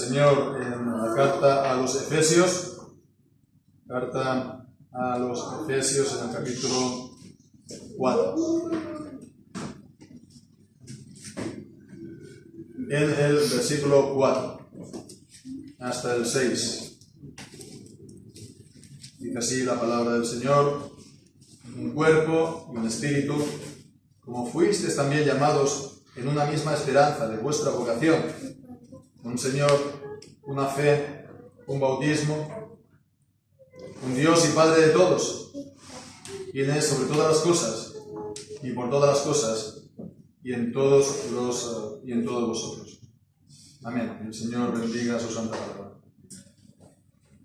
Señor en la carta a los Efesios, en el capítulo 4. En el versículo 4 hasta el 6. Dice así la palabra del Señor: un cuerpo y un espíritu, como fuisteis también llamados en una misma esperanza de vuestra vocación, un Señor, una fe, un bautismo, un Dios y Padre de todos, quien es sobre todas las cosas, y por todas las cosas, y en todos vosotros. Amén. El Señor bendiga su santa palabra.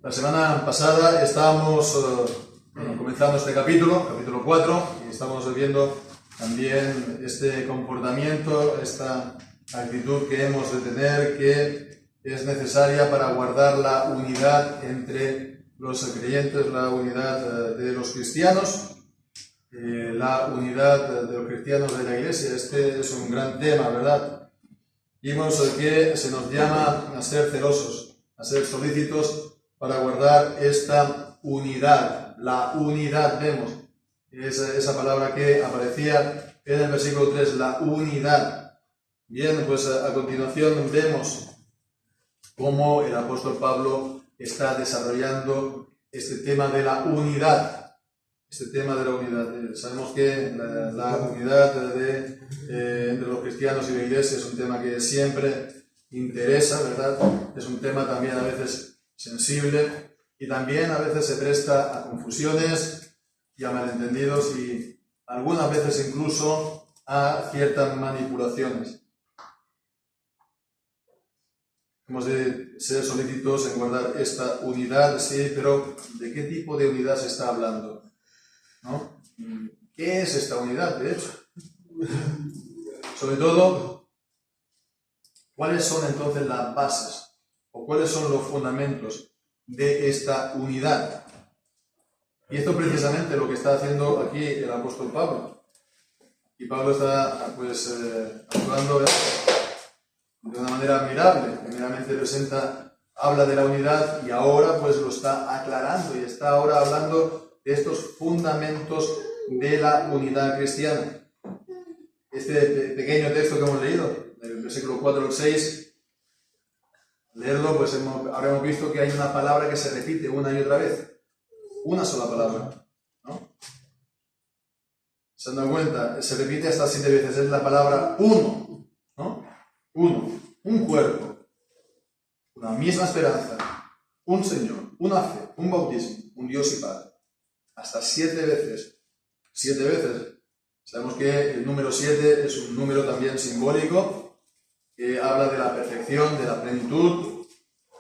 La semana pasada estábamos comenzando este capítulo 4, y estamos viendo también este comportamiento, esta actitud que hemos de tener, que es necesaria para guardar la unidad entre los creyentes, la unidad de los cristianos, la unidad de los cristianos de la Iglesia. Este es un gran tema, ¿verdad? Vimos que se nos llama a ser celosos, a ser solícitos para guardar esta unidad. La unidad, vemos, esa palabra que aparecía en el versículo 3, la unidad. Bien, pues a continuación vemos cómo el apóstol Pablo está desarrollando este tema de la unidad. Sabemos que la unidad entre los cristianos y la Iglesia es un tema que siempre interesa, ¿verdad? Es un tema también a veces sensible y también a veces se presta a confusiones y a malentendidos y algunas veces incluso a ciertas manipulaciones. Hemos de ser solícitos en guardar esta unidad, sí, pero ¿de qué tipo de unidad se está hablando? ¿No? ¿Qué es esta unidad, de hecho? Sobre todo, ¿cuáles son entonces las bases o cuáles son los fundamentos de esta unidad? Y esto precisamente lo que está haciendo aquí el apóstol Pablo. Y Pablo está actuando de una manera admirable. Primeramente habla de la unidad y ahora pues lo está aclarando y está ahora hablando de estos fundamentos de la unidad cristiana. Este pequeño texto que hemos leído, del versículo 4 al 6, leerlo, pues habremos visto que hay una palabra que se repite una y otra vez. Una sola palabra, ¿no? ¿Se dan cuenta? Se repite hasta 7 veces. Es la palabra uno, ¿no? Uno, un cuerpo, una misma esperanza, un Señor, una fe, un bautismo, un Dios y Padre. Hasta 7 veces. 7 veces. Sabemos que el número 7 es un número también simbólico que habla de la perfección, de la plenitud.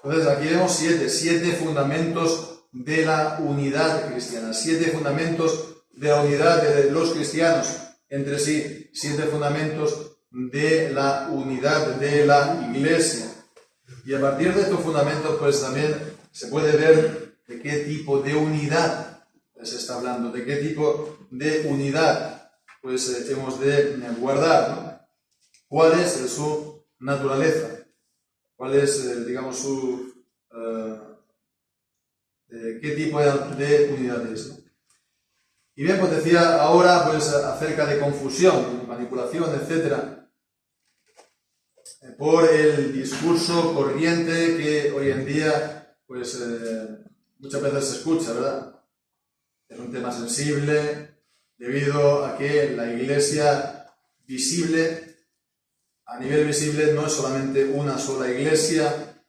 Entonces aquí vemos 7 fundamentos de la unidad cristiana, 7 fundamentos de la unidad de los cristianos entre sí, 7 fundamentos de la unidad de la Iglesia. Y a partir de estos fundamentos, pues también se puede ver de qué tipo de unidad se está hablando, de qué tipo de unidad pues hemos de guardar, ¿no? ¿Cuál es su naturaleza? ¿Cuál es, digamos, qué tipo de unidad es, ¿no? Y bien, pues decía ahora pues acerca de confusión, manipulación, etcétera, por el discurso corriente que hoy en día pues muchas veces se escucha, ¿verdad? Es un tema sensible debido a que la Iglesia visible, a nivel visible, no es solamente una sola Iglesia,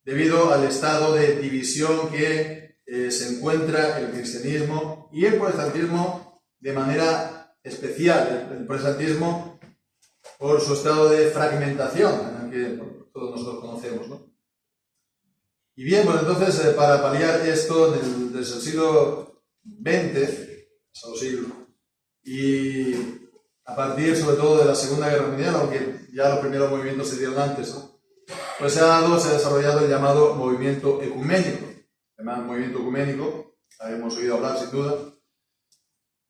debido al estado de división que se encuentra el cristianismo y el protestantismo de manera especial. El protestantismo por su estado de fragmentación, que todos nosotros conocemos, ¿no? Y bien, pues entonces para paliar esto desde el siglo XX, pasado siglo, y a partir sobre todo de la Segunda Guerra Mundial, aunque ya los primeros movimientos se dieron antes, ¿no? Pues se ha desarrollado el llamado movimiento ecuménico. Además, movimiento ecuménico, hemos oído hablar sin duda,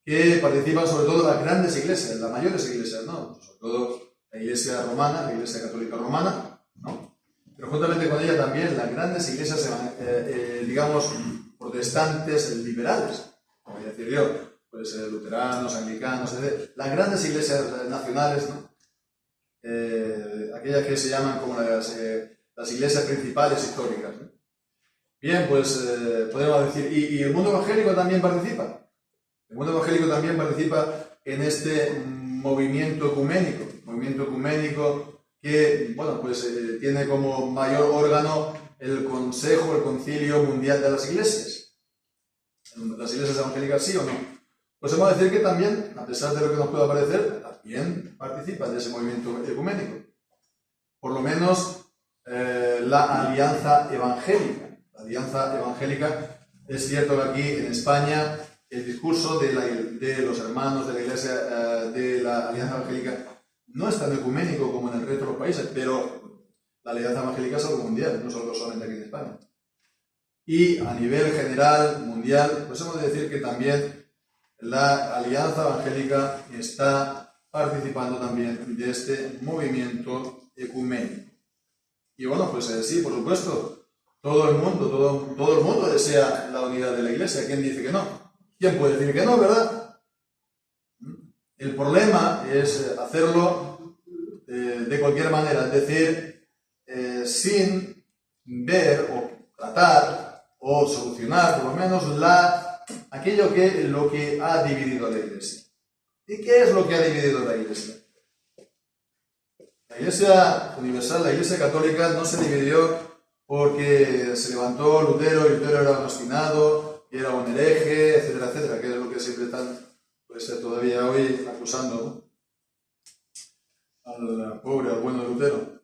que participan sobre todo las grandes iglesias, las mayores iglesias, ¿no? Sobre todo la Iglesia romana, la Iglesia Católica Romana, ¿no? pero juntamente con ella también las grandes iglesias, digamos, protestantes liberales, como voy a decir yo, pues luteranos, anglicanos, etc. Las grandes iglesias nacionales, ¿no? Aquellas que se llaman como las iglesias principales históricas, ¿no? Bien, pues podemos decir, y el mundo evangélico también participa. El mundo evangélico también participa en este movimiento ecuménico que, bueno, pues tiene como mayor órgano el Consejo, el Concilio Mundial de las Iglesias. Las iglesias evangélicas, ¿sí o no? Pues hemos de decir que también, a pesar de lo que nos pueda parecer, también participan de ese movimiento ecuménico. Por lo menos la Alianza Evangélica. La Alianza Evangélica, es cierto que aquí en España el discurso de los hermanos de la Iglesia de la Alianza Evangélica no es tan ecuménico como en el resto de los países, pero la Alianza Evangélica es algo mundial, no solo solamente aquí en España. Y a nivel general, mundial, pues hemos de decir que también la Alianza Evangélica está participando también de este movimiento ecuménico. Y bueno, pues sí, por supuesto, todo el mundo desea la unidad de la Iglesia. ¿Quién dice que no? ¿Quién puede decir que no, verdad? El problema es hacerlo de cualquier manera, es decir, sin ver o tratar o solucionar por lo menos lo que ha dividido a la Iglesia. ¿Y qué es lo que ha dividido a la Iglesia? La Iglesia universal, la Iglesia católica no se dividió porque se levantó Lutero y Lutero era un obstinado, y era un hereje, etcétera, etcétera, que es lo que siempre están, pues todavía hoy acusando, ¿no? Al pobre, al bueno de Lutero.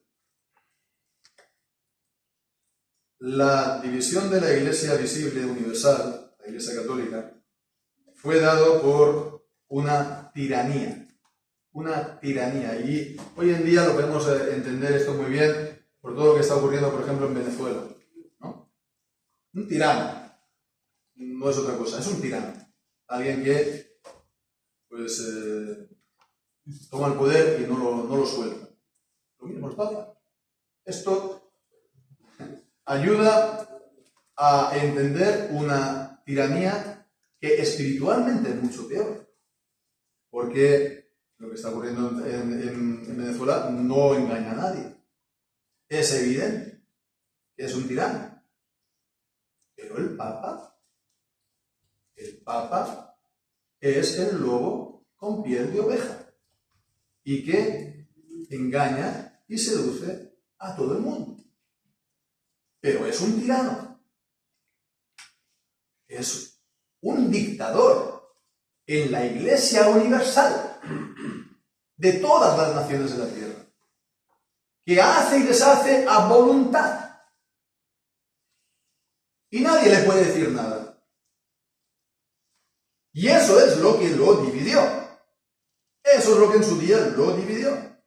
La división de la Iglesia visible universal, la Iglesia católica, fue dado por una tiranía. Una tiranía. Y hoy en día lo podemos entender esto muy bien por todo lo que está ocurriendo, por ejemplo, en Venezuela, ¿no? Un tirano. No es otra cosa, es un tirano. Alguien que, pues, toma el poder y no lo suelta. Lo mismo nos pasa. Esto ayuda a entender una tiranía que espiritualmente es mucho peor. Porque lo que está ocurriendo en Venezuela no engaña a nadie. Es evidente que es un tirano. Pero el Papa es el lobo con piel de oveja y que engaña y seduce a todo el mundo. Pero es un tirano. Es un dictador en la Iglesia universal de todas las naciones de la tierra, que hace y deshace a voluntad. Y nadie le puede decir nada. Y eso es lo que lo dividió. Eso es lo que en su día lo dividió.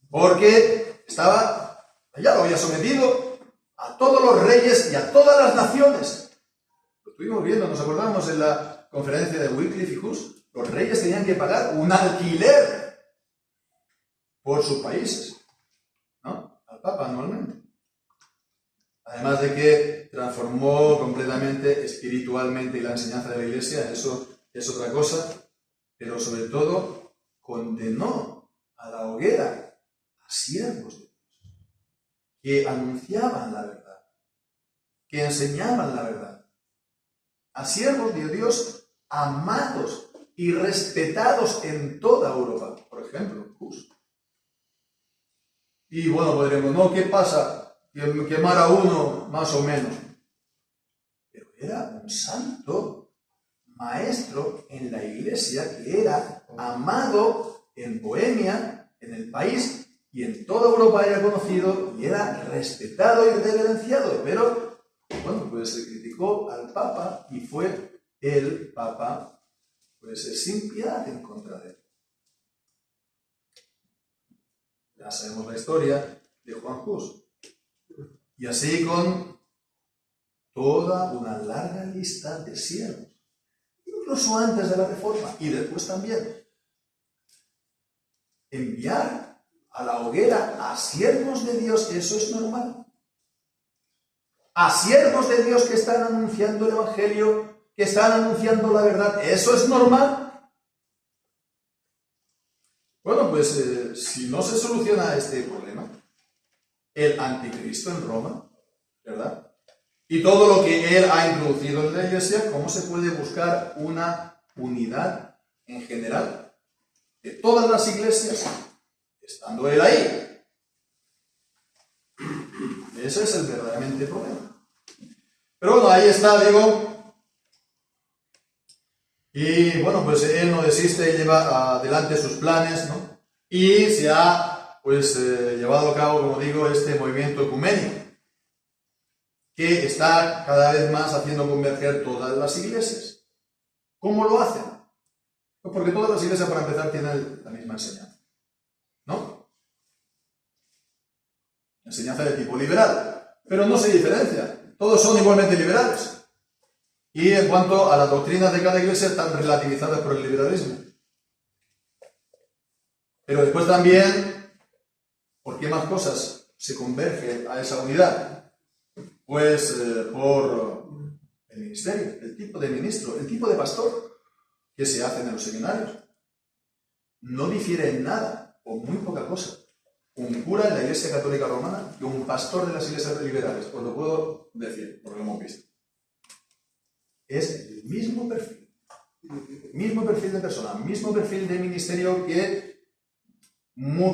Porque ya lo había sometido a todos los reyes y a todas las naciones. Lo estuvimos viendo, nos acordamos en la conferencia de Wycliffe y Hus. Los reyes tenían que pagar un alquiler por sus países, ¿no? Al Papa anualmente. Además de que transformó completamente espiritualmente la enseñanza de la Iglesia, eso es otra cosa, pero sobre todo condenó a la hoguera a siervos de Dios, que anunciaban la verdad, que enseñaban la verdad, a siervos de Dios amados y respetados en toda Europa, por ejemplo, Hus. Y bueno, podremos, ¿no? ¿Qué pasa? Quemar a uno más o menos. Pero era un santo maestro en la Iglesia que era amado en Bohemia, en el país, y en toda Europa era conocido y era respetado y reverenciado. Pero, bueno, pues se criticó al Papa y fue el Papa, pues sin piedad en contra de él. Ya sabemos la historia de Juan Hus. Y así con toda una larga lista de siervos, incluso antes de la Reforma y después también. Enviar a la hoguera a siervos de Dios, eso es normal. A siervos de Dios que están anunciando el Evangelio, que están anunciando la verdad, ¿eso es normal? Bueno, pues si no se soluciona este problema, el anticristo en Roma, ¿verdad? Y todo lo que él ha introducido en la Iglesia, ¿cómo se puede buscar una unidad en general de todas las iglesias, estando él ahí? Ese es el verdaderamente problema. Pero bueno, ahí está, digo. Y bueno, pues él no desiste, lleva adelante sus planes, ¿no? Y se ha, pues, llevado a cabo, como digo, este movimiento ecuménico, que está cada vez más haciendo converger todas las iglesias. ¿Cómo lo hacen? Pues porque todas las iglesias, para empezar, tienen la misma enseñanza, ¿no? Enseñanza de tipo liberal, pero no se diferencia. Todos son igualmente liberales. Y en cuanto a las doctrinas de cada iglesia, están relativizadas por el liberalismo. Pero después también, ¿por qué más cosas se converge a esa unidad? Pues por el ministerio, el tipo de ministro, el tipo de pastor que se hacen en los seminarios. No difiere en nada, o muy poca cosa, un cura en la Iglesia Católica Romana que un pastor de las iglesias liberales. Os lo puedo decir, porque lo hemos visto. Es el mismo perfil de persona, mismo perfil de ministerio, que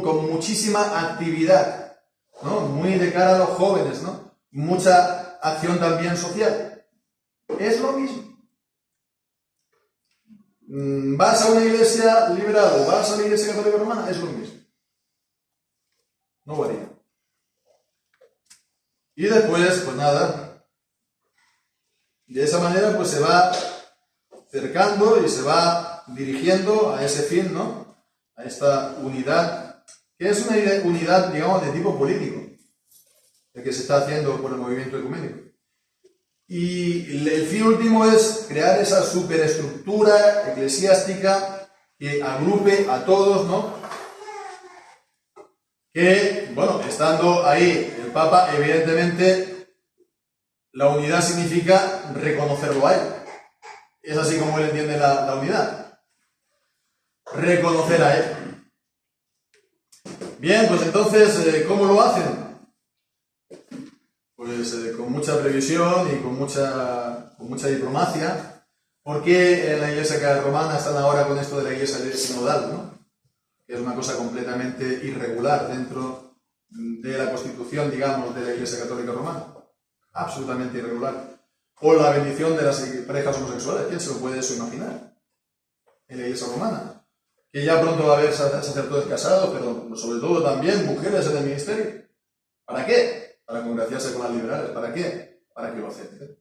con muchísima actividad, ¿no? Muy de cara a los jóvenes, ¿no? Mucha acción también social. Es lo mismo. Vas a una iglesia liberal o vas a la Iglesia Católica Romana, es lo mismo. No varía. Y después, pues nada, de esa manera pues se va cercando y se va dirigiendo a ese fin, ¿no? A esta unidad, que es una unidad, digamos, de tipo político, el que se está haciendo por el movimiento ecuménico. Y el fin último es crear esa superestructura eclesiástica que agrupe a todos, ¿no? Que, bueno, estando ahí el Papa, evidentemente, la unidad significa reconocerlo a él. Es así como él entiende la unidad. Reconocer a él. Bien, pues entonces, ¿cómo lo hacen? Pues con mucha previsión y con mucha diplomacia, porque en la Iglesia Romana están ahora con esto de la Iglesia sinodal, ¿no? Que es una cosa completamente irregular dentro de la constitución, digamos, de la Iglesia Católica Romana. Absolutamente irregular. O la bendición de las parejas homosexuales, ¿quién se lo puede eso imaginar? En la Iglesia Romana. Que ya pronto va a haber sacerdotes casados, pero sobre todo también mujeres en el ministerio. ¿Para qué? Para congraciarse con las liberales. ¿Para qué? Para que lo acepten.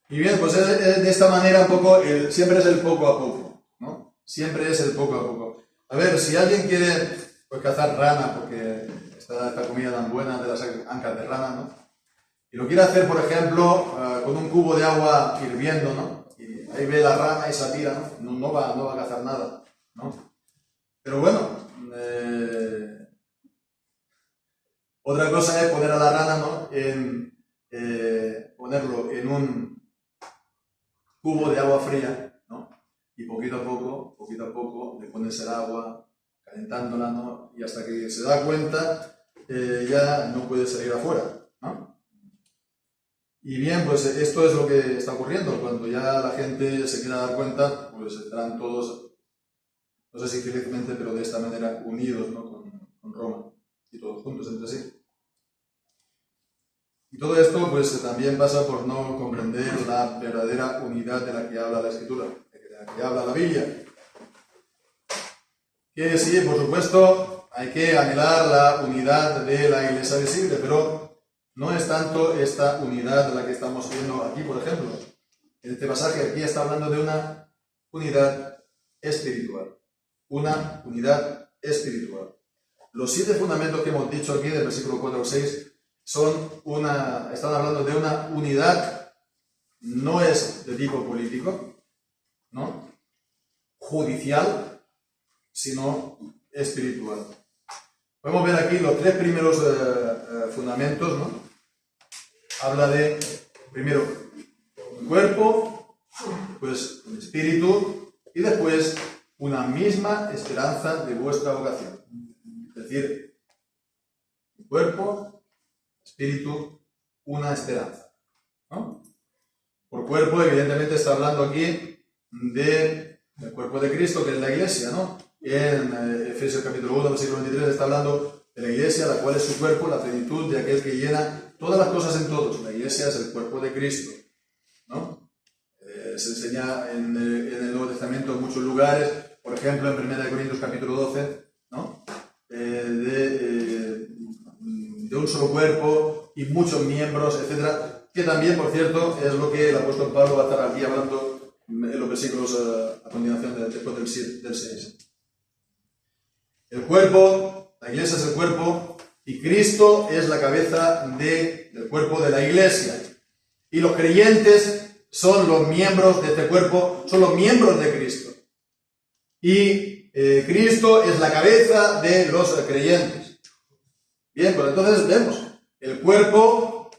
Y bien, pues de esta manera un poco, siempre es el poco a poco, ¿no? Siempre es el poco a poco. A ver, si alguien quiere pues, cazar rana, porque está esta comida tan buena de las ancas de rana, ¿no? Y lo quiere hacer, por ejemplo, con un cubo de agua hirviendo, ¿no? Y ahí ve la rana y se la tira, ¿no? No va a cazar nada, ¿no? Pero bueno, otra cosa es poner a la rana, ¿no? Ponerlo en un cubo de agua fría, ¿no? Y poquito a poco, le pones el agua, calentándola, ¿no? Y hasta que se da cuenta, ya no puede salir afuera, ¿no? Y bien, pues esto es lo que está ocurriendo. Cuando ya la gente se quiera dar cuenta, pues estarán todos, no sé si felizmente, pero de esta manera unidos, ¿no? con Roma, y todos juntos entre sí. Y todo esto pues también pasa por no comprender la verdadera unidad de la que habla la Escritura, de la que habla la Biblia. Que sí, por supuesto, hay que anhelar la unidad de la Iglesia visible, pero no es tanto esta unidad de la que estamos viendo aquí, por ejemplo. En este pasaje aquí está hablando de una unidad espiritual. Una unidad espiritual. Los 7 fundamentos que hemos dicho aquí, del versículo 4 al 6, están hablando de una unidad, no es de tipo político, ¿no? Judicial, sino espiritual. Podemos ver aquí los tres primeros fundamentos, ¿no? Habla de, primero, un cuerpo, pues un espíritu, y después una misma esperanza de vuestra vocación. Es decir, un cuerpo, espíritu, una esperanza, ¿no? Por cuerpo, evidentemente, está hablando aquí del cuerpo de Cristo, que es la iglesia, ¿no? En Efesios capítulo 1, versículo 23, está hablando de la iglesia, la cual es su cuerpo, la plenitud de aquel que llena todas las cosas en todos. La iglesia es el cuerpo de Cristo, ¿no? Se enseña en el Nuevo Testamento en muchos lugares, por ejemplo, en 1 Corintios capítulo 12, ¿no? De un solo cuerpo y muchos miembros, etcétera, que también, por cierto, es lo que el apóstol Pablo va a estar aquí hablando en los versículos a continuación, después del 6. El cuerpo, la iglesia es el cuerpo, y Cristo es la cabeza del cuerpo de la iglesia. Y los creyentes son los miembros de este cuerpo, son los miembros de Cristo. Y Cristo es la cabeza de los creyentes. Bien, pues entonces vemos el cuerpo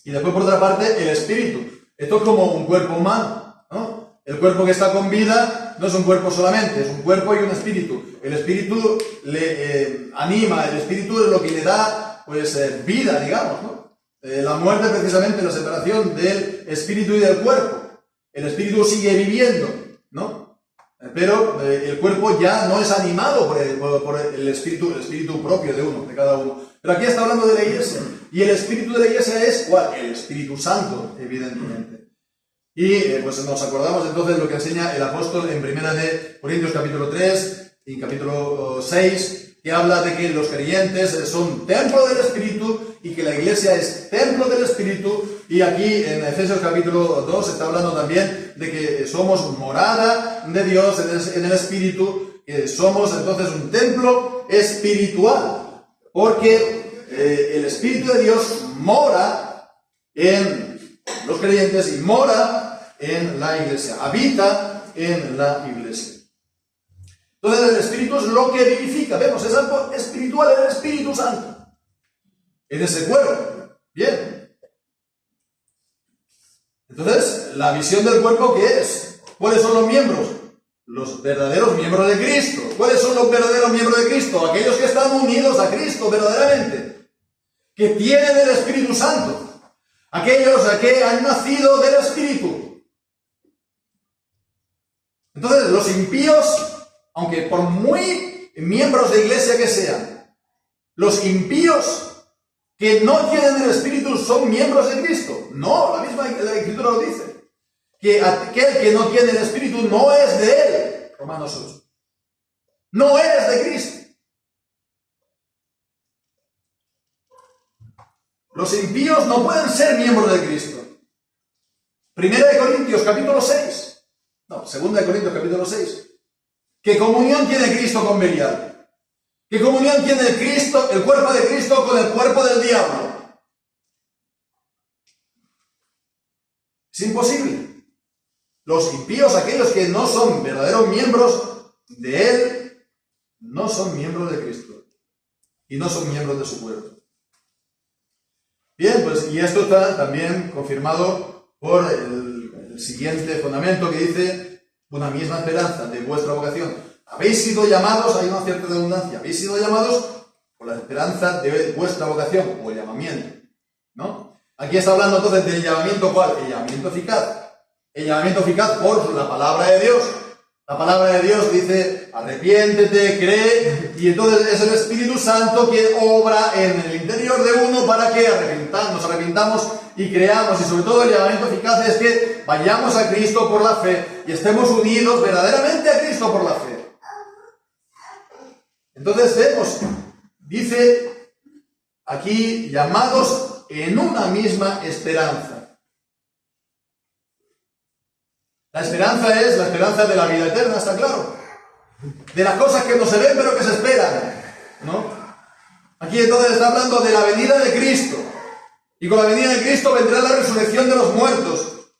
y después por otra parte el espíritu. Esto es como un cuerpo humano, ¿no? El cuerpo que está con vida no es un cuerpo solamente, es un cuerpo y un espíritu. El espíritu le anima, el espíritu es lo que le da pues vida, digamos, ¿no? La muerte precisamente, la separación del espíritu y del cuerpo. El espíritu sigue viviendo, ¿no? Pero el cuerpo ya no es animado por el espíritu propio de uno, de cada uno. Pero aquí está hablando de la iglesia. Y el espíritu de la iglesia es, ¿cuál? El Espíritu Santo, evidentemente. Y pues nos acordamos entonces de lo que enseña el apóstol en 1 Corintios capítulo 3 y capítulo 6, que habla de que los creyentes son templo del Espíritu y que la iglesia es templo del Espíritu. Y aquí en Efesios capítulo 2 está hablando también de que somos morada de Dios en el Espíritu, que somos entonces un templo espiritual, porque el Espíritu de Dios mora en los creyentes y mora en la iglesia, habita en la iglesia. Entonces el Espíritu es lo que vivifica, vemos, es algo espiritual, el Espíritu Santo en ese cuerpo. Bien. Entonces, la visión del cuerpo, ¿qué es? ¿Cuáles son los miembros? Los verdaderos miembros de Cristo. ¿Cuáles son los verdaderos miembros de Cristo? Aquellos que están unidos a Cristo verdaderamente, que tienen el Espíritu Santo, aquellos que han nacido del Espíritu. Entonces, los impíos, aunque por muy miembros de iglesia que sean, los impíos que no tienen el Espíritu son miembros de Cristo. No, la misma Escritura lo dice. Que aquel que no tiene el Espíritu no es de él. Romanos 8. No eres de Cristo. Los impíos no pueden ser miembros de Cristo. 1 Corintios capítulo 6. No, 2 Corintios capítulo 6. ¿Qué comunión tiene Cristo con Belial? ¿Qué comunión tiene Cristo, el cuerpo de Cristo, con el cuerpo del diablo? Es imposible. Los impíos, aquellos que no son verdaderos miembros de Él, no son miembros de Cristo. Y no son miembros de su cuerpo. Bien, pues, y esto está también confirmado por el siguiente fundamento que dice, una misma esperanza de vuestra vocación. Habéis sido llamados, hay una cierta redundancia, habéis sido llamados por la esperanza de vuestra vocación o llamamiento, ¿no? Aquí está hablando entonces del llamamiento, ¿cuál? El llamamiento eficaz. El llamamiento eficaz por la palabra de Dios. La palabra de Dios dice, arrepiéntete, cree, y entonces es el Espíritu Santo que obra en el interior de uno para que nos arrepintamos y creamos. Y sobre todo el llamamiento eficaz es que vayamos a Cristo por la fe y estemos unidos verdaderamente a Cristo por la fe. Entonces vemos, dice aquí, llamados en una misma esperanza. La esperanza es la esperanza de la vida eterna, está claro. De las cosas que no se ven pero que se esperan, ¿no? Aquí entonces está hablando de la venida de Cristo. Y con la venida de Cristo vendrá la resurrección de los muertos.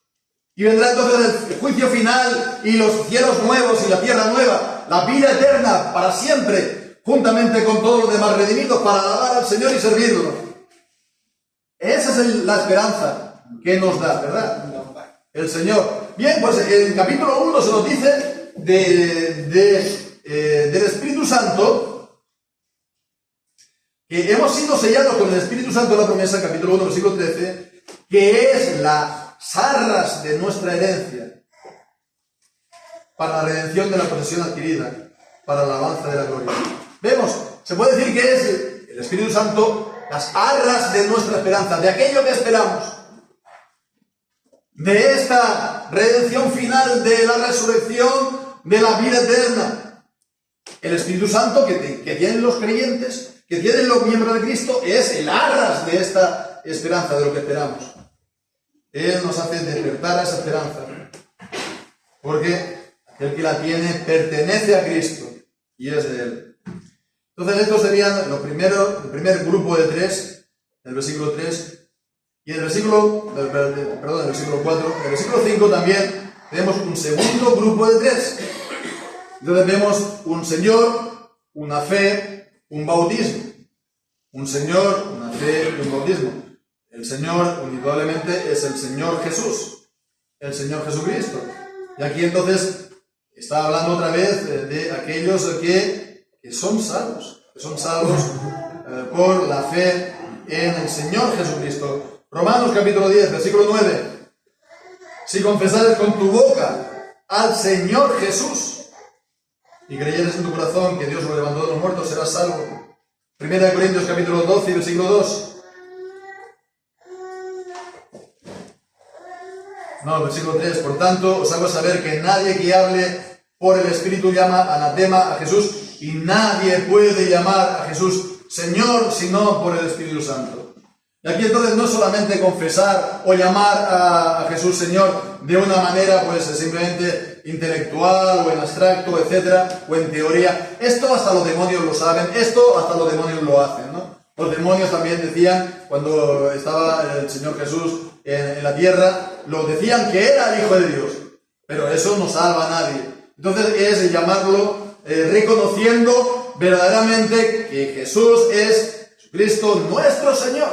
Y vendrá entonces el juicio final y los cielos nuevos y la tierra nueva. La vida eterna para siempre. juntamente con todos los demás redimidos, para alabar al Señor y servirlo. Esa es la esperanza que nos da, ¿verdad? El Señor. Bien, pues en capítulo 1 se nos dice del Espíritu Santo, que hemos sido sellados con el Espíritu Santo de la promesa, capítulo 1, versículo 13, que es las arras de nuestra herencia, para la redención de la posesión adquirida, para la alabanza de la gloria. Vemos, se puede decir que es el Espíritu Santo las arras de nuestra esperanza, de aquello que esperamos, de esta redención final, de la resurrección, de la vida eterna. El Espíritu Santo que tienen los creyentes, que tienen los miembros de Cristo, es el arras de esta esperanza, de lo que esperamos. Él nos hace despertar a esa esperanza, porque aquel que la tiene pertenece a Cristo y es de Él. Entonces estos serían el primer grupo de tres, el versículo 3, y el versículo 4, el versículo 5 también tenemos un segundo grupo de tres. Entonces vemos un Señor, una fe, un bautismo. Un Señor, una fe y un bautismo. El Señor, indudablemente, es el Señor Jesús, el Señor Jesucristo. Y aquí entonces está hablando otra vez de aquellos que son salvos, por la fe en el Señor Jesucristo. Romanos capítulo 10, versículo 9. Si confesares con tu boca al Señor Jesús y creyeres en tu corazón que Dios lo levantó de los muertos, serás salvo. 1 Corintios capítulo 12, versículo 2. No, versículo 3. Por tanto, os hago saber que nadie que hable por el Espíritu llama anatema a Jesús, y nadie puede llamar a Jesús Señor sino por el Espíritu Santo. Y aquí entonces no es solamente confesar o llamar a Jesús Señor de una manera pues simplemente intelectual o en abstracto, etcétera, o en teoría. Esto hasta los demonios lo saben, esto hasta los demonios lo hacen, ¿no? Los demonios también decían, cuando estaba el Señor Jesús en la tierra, lo decían que era el Hijo de Dios, pero eso no salva a nadie. Entonces es llamarlo reconociendo verdaderamente que Jesús es Jesucristo, nuestro Señor,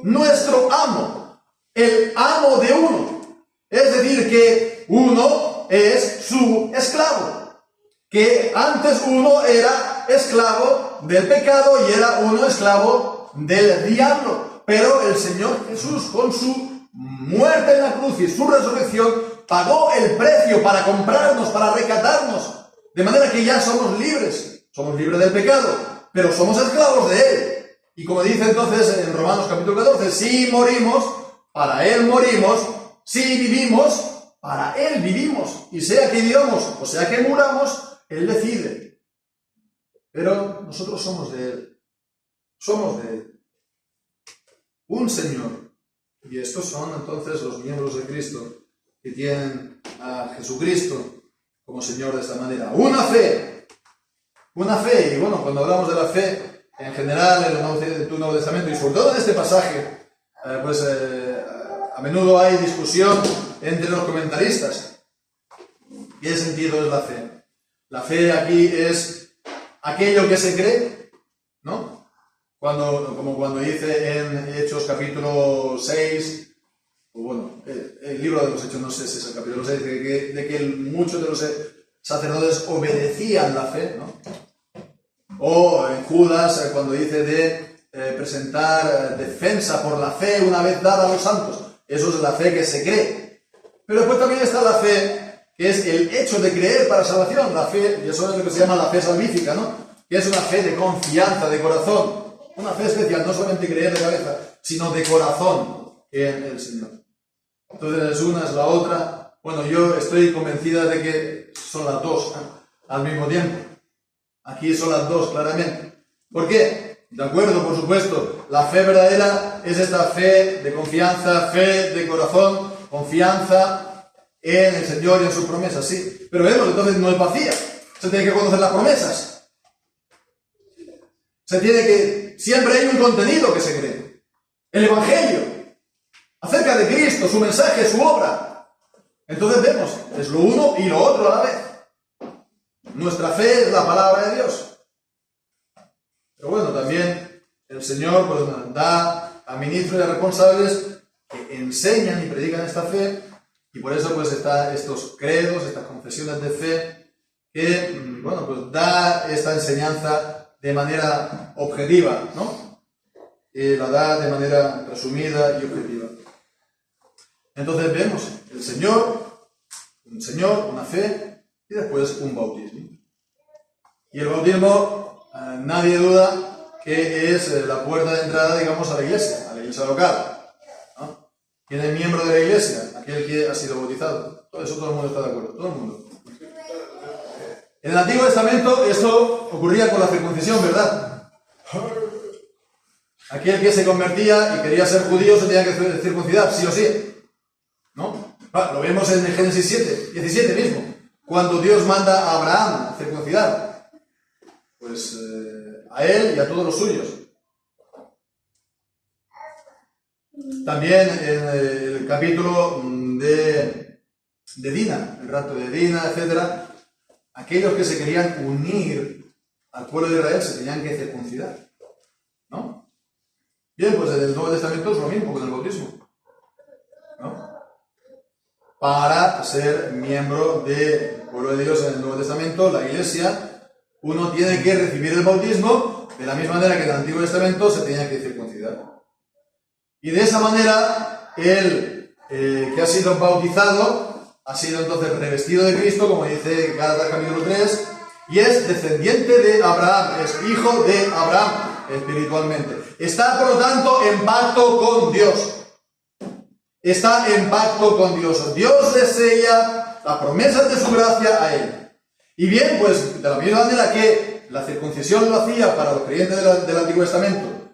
nuestro amo, el amo de uno. Es decir, que uno es su esclavo, que antes uno era esclavo del pecado y era uno esclavo del diablo, pero el Señor Jesús, con su muerte en la cruz y su resurrección, pagó el precio para comprarnos, para rescatarnos, de manera que ya somos libres del pecado, pero somos esclavos de Él. Y como dice entonces en Romanos capítulo 14, si morimos, para Él morimos, si vivimos, para Él vivimos. Y sea que vivamos o sea que muramos, Él decide. Pero nosotros somos de Él. Somos de Él. Un Señor. Y estos son entonces los miembros de Cristo, que tienen a Jesucristo como Señor de esta manera. Una fe. Una fe. Y bueno, cuando hablamos de la fe, en general, en el Nuevo Testamento, y sobre todo en este pasaje, a menudo hay discusión entre los comentaristas. ¿Qué sentido es la fe? La fe aquí es aquello que se cree, ¿no? Como cuando dice en Hechos capítulo 6, o bueno, el libro de los Hechos, no sé si es el capítulo 6, de que muchos de los sacerdotes obedecían la fe, ¿no? O en Judas, cuando dice de presentar defensa por la fe una vez dada a los santos. Eso es la fe que se cree. Pero después también está la fe, que es el hecho de creer para salvación. La fe, y eso es lo que se llama la fe salvífica, ¿no? Que es una fe de confianza, de corazón. Una fe especial, no solamente creer de cabeza, sino de corazón en el Señor. Entonces, una es la otra. Bueno, yo estoy convencida de que son las dos, ¿no? Al mismo tiempo. Aquí son las dos, claramente. ¿Por qué? De acuerdo, por supuesto. La fe verdadera es esta fe de confianza, fe de corazón, confianza en el Señor y en sus promesas, sí. Pero vemos, entonces no es vacía. Se tiene que conocer las promesas. Siempre hay un contenido que se cree. El Evangelio, acerca de Cristo, su mensaje, su obra. Entonces vemos, es lo uno y lo otro a la vez. Nuestra fe es la palabra de Dios. Pero bueno, también el Señor pues, da a ministros y a responsables que enseñan y predican esta fe, y por eso pues está estos credos, estas confesiones de fe, que bueno, pues da esta enseñanza de manera objetiva, ¿no? La da de manera resumida y objetiva. Entonces vemos el Señor, un Señor, una fe, y después un bautismo. Y el bautismo, nadie duda que es la puerta de entrada, digamos, a la iglesia local, ¿no? ¿Quién es miembro de la iglesia? Aquel que ha sido bautizado. Todo eso todo el mundo está de acuerdo, todo el mundo. En el Antiguo Testamento esto ocurría con la circuncisión, ¿verdad? Aquel que se convertía y quería ser judío se tenía que circuncidar, sí o sí, ¿no? Lo vemos en Génesis 17 mismo, cuando Dios manda a Abraham a circuncidar, pues a él y a todos los suyos. También en el capítulo de Dina, el rapto de Dina, etc., aquellos que se querían unir al pueblo de Israel se tenían que circuncidar, ¿no? Bien, pues en el Nuevo Testamento es lo mismo con el bautismo, ¿no? Para ser miembro del pueblo de Dios en el Nuevo Testamento, la iglesia, uno tiene que recibir el bautismo de la misma manera que en el Antiguo Testamento se tenía que circuncidar. Y de esa manera, el que ha sido bautizado ha sido entonces revestido de Cristo, como dice Gálatas capítulo 3, y es descendiente de Abraham, es hijo de Abraham espiritualmente. Está, por lo tanto, en pacto con Dios. Está en pacto con Dios. Dios le sella las promesas de su gracia a él. Y bien, pues de la misma manera que la circuncisión lo hacía para los creyentes del Antiguo Testamento,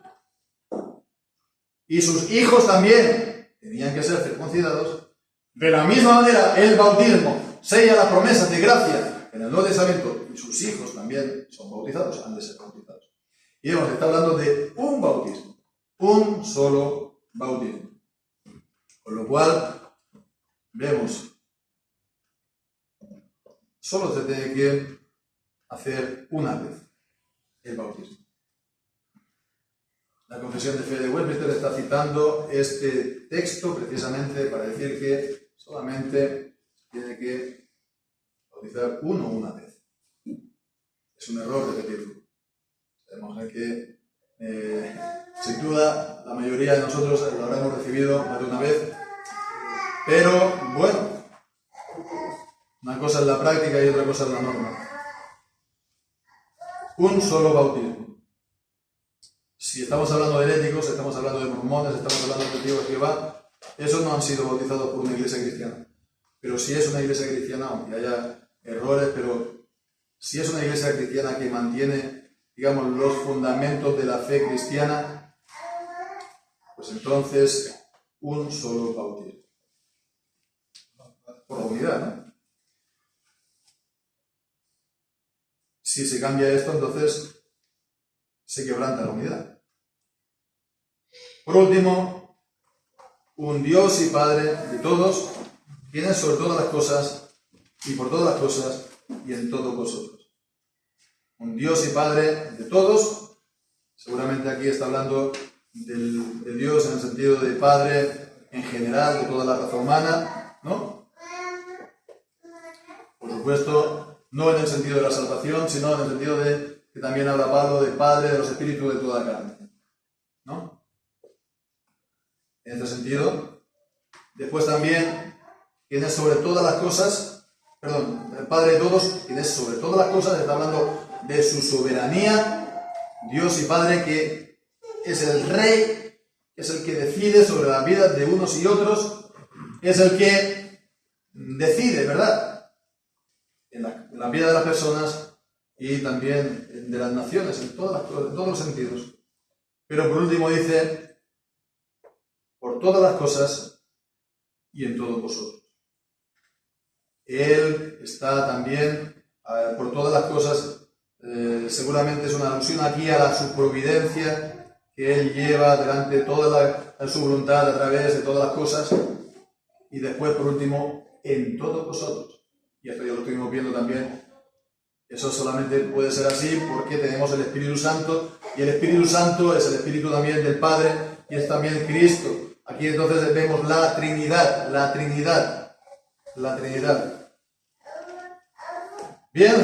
y sus hijos también tenían que ser circuncidados, de la misma manera el bautismo sella las promesas de gracia en el Nuevo Testamento, y sus hijos también son bautizados, han de ser bautizados. Y vemos que está hablando de un bautismo, un solo bautismo. Con lo cual, vemos, solo se tiene que hacer una vez el bautismo. La Confesión de Fe de Westminster está citando este texto precisamente para decir que solamente tiene que bautizar uno una vez. Es un error repetirlo. Sabemos que, sin duda, la mayoría de nosotros lo habremos recibido más de una vez, pero bueno, una cosa es la práctica y otra cosa es la norma. Un solo bautismo. Si estamos hablando de heréticos, estamos hablando de mormones, estamos hablando de testigos de Jehová, esos no han sido bautizados por una iglesia cristiana. Pero si es una iglesia cristiana, aunque haya errores, pero si es una iglesia cristiana que mantiene, digamos, los fundamentos de la fe cristiana, pues entonces un solo bautismo. Por la unidad, ¿no? Si se cambia esto, entonces se quebranta la unidad. Por último, un Dios y Padre de todos, quien es sobre todas las cosas, y por todas las cosas, y en todos vosotros. Un Dios y Padre de todos, seguramente aquí está hablando de Dios en el sentido de Padre en general, de toda la raza humana, ¿no? Por supuesto, no en el sentido de la salvación, sino en el sentido de que también habla Pablo de Padre de los espíritus de toda carne, ¿no? En este sentido, después también, quien es sobre todas las cosas, el Padre de todos, quien es sobre todas las cosas, está hablando de su soberanía, Dios y Padre, que es el Rey, que es el que decide sobre las vidas de unos y otros, es el que decide, ¿verdad?, en la vida de las personas y también de las naciones, en todos los sentidos. Pero por último dice, por todas las cosas y en todos vosotros. Él está también, por todas las cosas, seguramente es una alusión aquí a su providencia, que Él lleva delante toda su voluntad a través de todas las cosas, y después, por último, en todos vosotros. Y esto ya lo estuvimos viendo también Eso solamente puede ser así porque tenemos el Espíritu Santo, y el Espíritu Santo es el Espíritu también del Padre y es también Cristo. Aquí entonces vemos la Trinidad, la Trinidad, la Trinidad. Bien,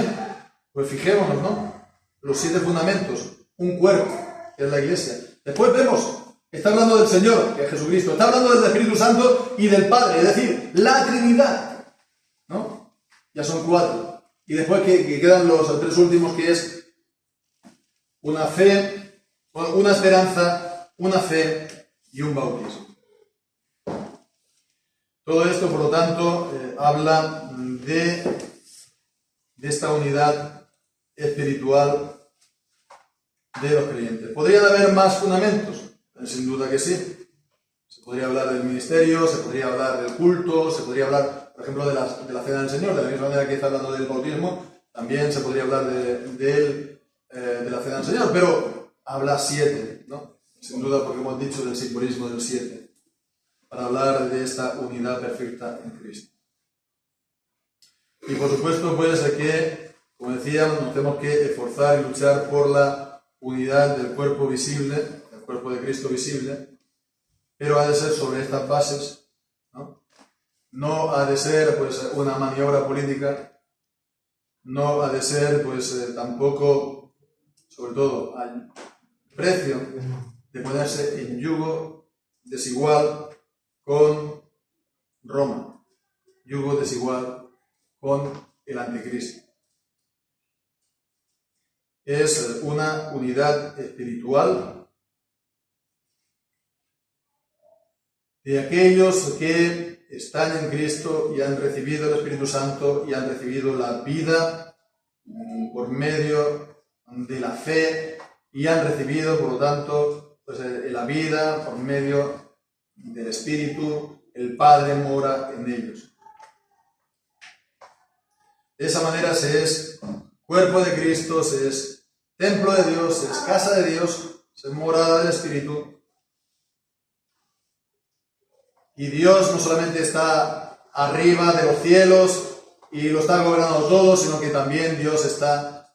pues fijémonos, ¿no? Los 7 fundamentos, un cuerpo, que es la Iglesia. Después vemos, está hablando del Señor, que es Jesucristo, está hablando del Espíritu Santo y del Padre, es decir, la Trinidad, ¿no? Ya son 4. Y después que quedan los 3 últimos, que es una fe, una esperanza, una fe y un bautismo. Todo esto, por lo tanto, habla de esta unidad espiritual de los creyentes. ¿Podrían haber más fundamentos? Sin duda que sí. Se podría hablar del ministerio, se podría hablar del culto, se podría hablar, por ejemplo, de la cena del Señor, de la misma manera que está hablando del bautismo, también se podría hablar de la cena del Señor, pero habla 7, ¿no? Sin duda, porque hemos dicho del simbolismo del 7, para hablar de esta unidad perfecta en Cristo. Y por supuesto, puede ser que, como decíamos, nos tenemos que esforzar y luchar por la unidad del cuerpo visible, del cuerpo de Cristo visible, pero ha de ser sobre estas bases, ¿no? No ha de ser pues una maniobra política, no ha de ser pues tampoco, sobre todo, al precio de ponerse en yugo desigual con Roma, yugo desigual con el anticristo. Es una unidad espiritual de aquellos que están en Cristo y han recibido el Espíritu Santo y han recibido la vida por medio de la fe y han recibido, por lo tanto, pues, la vida por medio del Espíritu. El Padre mora en ellos. De esa manera se es cuerpo de Cristo, se es templo de Dios, se es casa de Dios, se es morada del Espíritu. Y Dios no solamente está arriba de los cielos y lo está gobernando todo, sino que también Dios está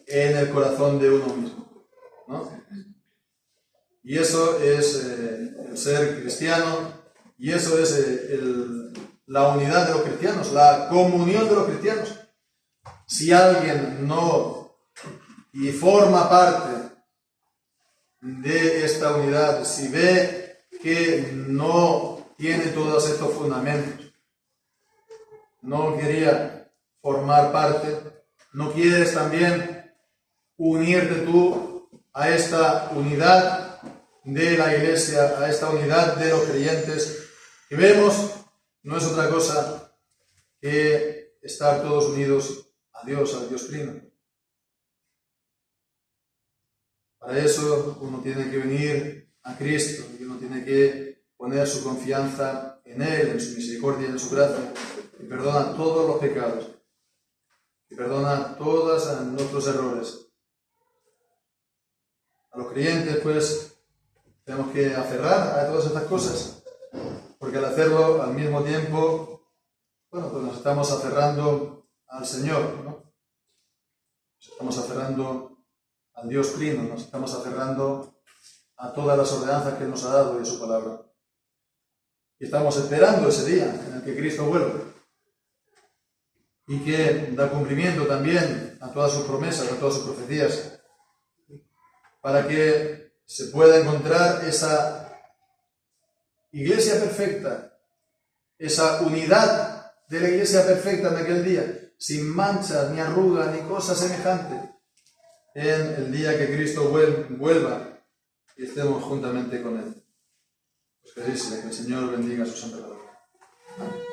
en el corazón de uno mismo, ¿no? Y eso es el ser cristiano, y eso es la unidad de los cristianos, la comunión de los cristianos. Si alguien no y forma parte de esta unidad, si ve que no tiene todos estos fundamentos, no quería formar parte, no quieres también unirte tú a esta unidad de la Iglesia, a esta unidad de los creyentes, que vemos no es otra cosa que estar todos unidos a Dios, al Dios Trino. Para eso uno tiene que venir a Cristo y uno tiene que poner su confianza en Él, en su misericordia y en su gracia, que perdona todos los pecados, que perdona todos nuestros errores. A los creyentes, pues, tenemos que aferrar a todas estas cosas, porque al hacerlo al mismo tiempo, bueno, pues nos estamos aferrando al Señor, ¿no? Nos estamos aferrando al Dios Trino, nos estamos aferrando a todas las ordenanzas que Él nos ha dado y a su palabra. Y estamos esperando ese día en el que Cristo vuelve y que da cumplimiento también a todas sus promesas, a todas sus profecías, para que se pueda encontrar esa iglesia perfecta, esa unidad de la iglesia perfecta en aquel día, sin manchas, ni arrugas, ni cosa semejante, en el día que Cristo vuelva y estemos juntamente con Él. Pues que el Señor bendiga su santa palabra. Amén.